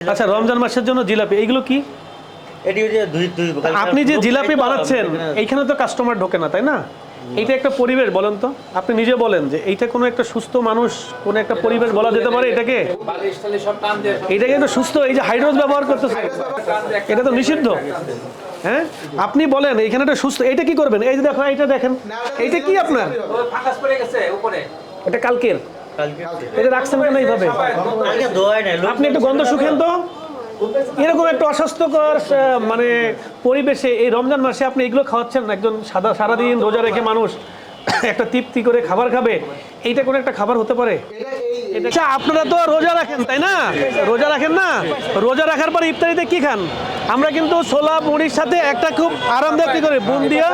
আচ্ছা, রমজান মাসের জন্য জিলাপি, এইগুলো কি? আপনি যে জিলাপি বানাচ্ছেন এইখানে তো কাস্টমার ঢোকে না, তাই না? এইটা একটা পরিবেশ, বলেন তো আপনি নিজে বলেন যে এইটা কোনো একটা সুস্থ মানুষ, কোনো একটা পরিবেশ বলা যেতে পারে এটাকে? এইটাকে একটা সুস্থ, এই যে হাইড্রোজ ব্যবহার করতেছে এটা তো নিষিদ্ধ। হ্যাঁ, আপনি বলেন এইখানে একটা সুস্থ, এইটা কি করবেন? এই যে দেখো, এইটা দেখেন, এইটা কি আপনার? এটা কালকের, এটা রাখছেন কেন এইভাবে? আপনি একটু গন্ধ শুকেন তো। এরকম একটা অস্বাস্থ্যকর মানে পরিবেশে এই রমজান মাসে আপনি এগুলো খাওয়াচ্ছেন? একজন সারাদিন রোজা রেখে মানুষ একটা তৃপ্তি করে খাবার খাবে, এইটা কোনো একটা খাবার হতে পারে? আচ্ছা, আপনারা তো রোজা রাখেন, তাই না? রোজা রাখেন না? রোজা রাখার পর ইফতারিতে কি খান? আমরা কিন্তু ছোলা মুড়ির সাথে একটা খুব আরামদায়ক কি করে বুন্দিয়া,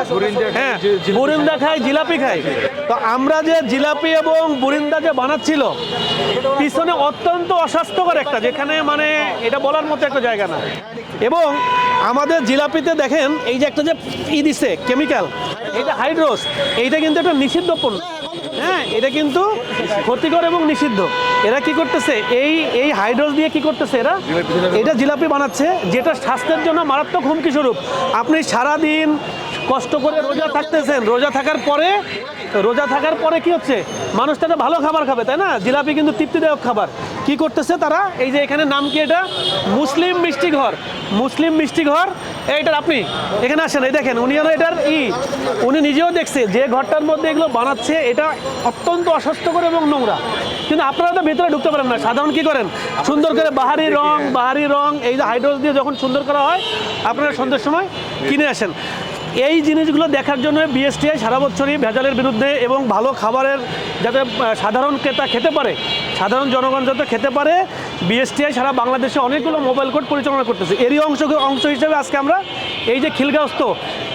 হ্যাঁ বুরিন্দা খাই, জিলাপি খাই। তো আমরা যে জিলাপি এবং বুরিন্দা যে বানাচ্ছিল পিছনে অত্যন্ত অস্বাস্থ্যকর একটা, যেখানে মানে এটা বলার মতো একটা জায়গা না। এবং আমাদের জিলাপিতে দেখেন এই যে একটা যে দিছে কেমিক্যাল, এইটা হাইড্রোস, এইটা কিন্তু একটা নিষিদ্ধ পণ্য। হ্যাঁ, এটা কিন্তু ক্ষতিকর এবং নিষিদ্ধ। এরা কি করতেছে, এই হাইড্রোস দিয়ে কি করতেছে এরা? এটা জিলাপি বানাচ্ছে, যেটা স্বাস্থ্যের জন্য মারাত্মক হুমকি স্বরূপ। আপনি সারাদিন কষ্ট করে রোজা থাকতেছেন, রোজা থাকার পরে কি হচ্ছে, মানুষ তারা ভালো খাবার খাবে, তাই না? জিলাপি কিন্তু তৃপ্তিদায়ক খাবার। কি করতেছে তারা? এই যে এখানে নাম কি, এটা মুসলিম মিষ্টি ঘর। মুসলিম মিষ্টি ঘর, এইটার আপনি এখানে আসেন, এই দেখেন উনি এটার উনি নিজেও দেখছে যে ঘরটার মধ্যে এগুলো বানাচ্ছে এটা অত্যন্ত অস্বাস্থ্যকর এবং নোংরা। কিন্তু আপনারা তো ভেতরে ঢুকতে পারেন না। সাধারণ কি করেন, সুন্দর করে বাহারি রং এই যে হাইড্রোস দিয়ে যখন সুন্দর করা হয় আপনারা সন্ধ্যের সময় কিনে আসেন। এই জিনিসগুলো দেখার জন্য বিএসটিআই সারা বছরই ভেজালের বিরুদ্ধে এবং ভালো খাবারের যাতে সাধারণ ক্রেতা খেতে পারে, সাধারণ জনগণ যাতে খেতে পারে, বিএসটিআই সারা বাংলাদেশে অনেকগুলো মোবাইল কোর্ট পরিচালনা করতেছে। এরই অংশ হিসেবে আজকে আমরা এই যে খিলগাঁওস্থ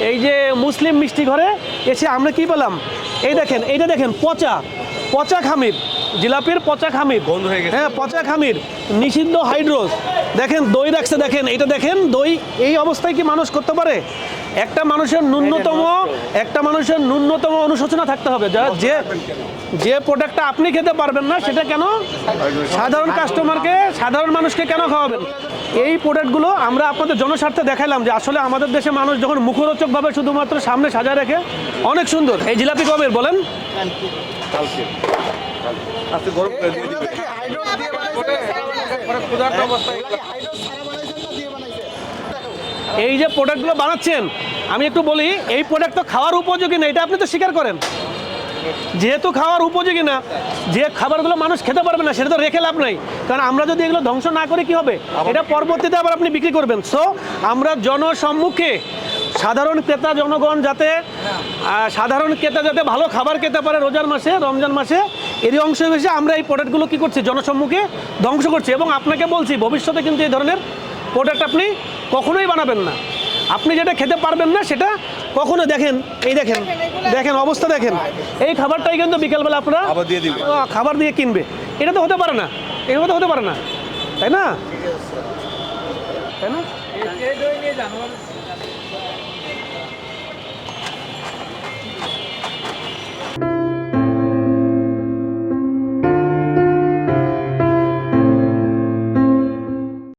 এই যে মুসলিম মিষ্টি ঘরে এসে আমরা কি পেলাম, এইটা দেখেন পচা খামির, জিলাপির পচা খামির, হ্যাঁ পচা খামির, নিষিদ্ধ হাইড্রোস। দেখেন দই রাখছে, দেখেন এইটা দেখেন দই। এই অবস্থায় কি মানুষ করতে পারে? একটা মানুষের ন্যূনতম অনুশোচনা থাকতে হবে, যে প্রোডাক্টটা আপনি খেতে পারবেন না সেটা কেন সাধারণ মানুষকে কেন খাওয়াবেন? এই প্রোডাক্টগুলো আমরা আপনাদের জনস্বার্থে দেখাইলাম যে আসলে আমাদের দেশে মানুষ যখন মুখরোচকভাবে শুধুমাত্র সামনে সাজায় রেখে, অনেক সুন্দর। এই জিলাপি কবে বলেন? এই যে প্রোডাক্টগুলো বানাচ্ছেন, আমি একটু বলি, এই প্রোডাক্ট তো খাওয়ার উপযোগী না, এটা আপনি তো স্বীকার করেন। যেহেতু খাওয়ার উপযোগী না, যে খাবারগুলো মানুষ খেতে পারবে না সেটা তো রেখে লাভ নাই। কারণ আমরা যদি এগুলো ধ্বংস না করি কি হবে, এটা পরবর্তীতে আবার আপনি বিক্রি করবেন। সো আমরা জনসম্মুখে সাধারণ ক্রেতা জনগণ যাতে ভালো খাবার খেতে পারে রমজান মাসে, এরই অংশ হিসেবে আমরা এই প্রোডাক্টগুলো কি করছি, জনসম্মুখে ধ্বংস করছি। এবং আপনাকে বলছি ভবিষ্যতে কিন্তু এই ধরনের প্রোডাক্ট আপনি কখনোই বানাবেন না। আপনি যেটা খেতে পারবেন না সেটা কখনো, দেখেন অবস্থা দেখেন, এই খাবারটাই কিন্তু বিকেলবেলা আপনারা খাবার দিয়ে কিনবে। এটা তো হতে পারে না, এভাবে তো হতে পারে না, তাই না?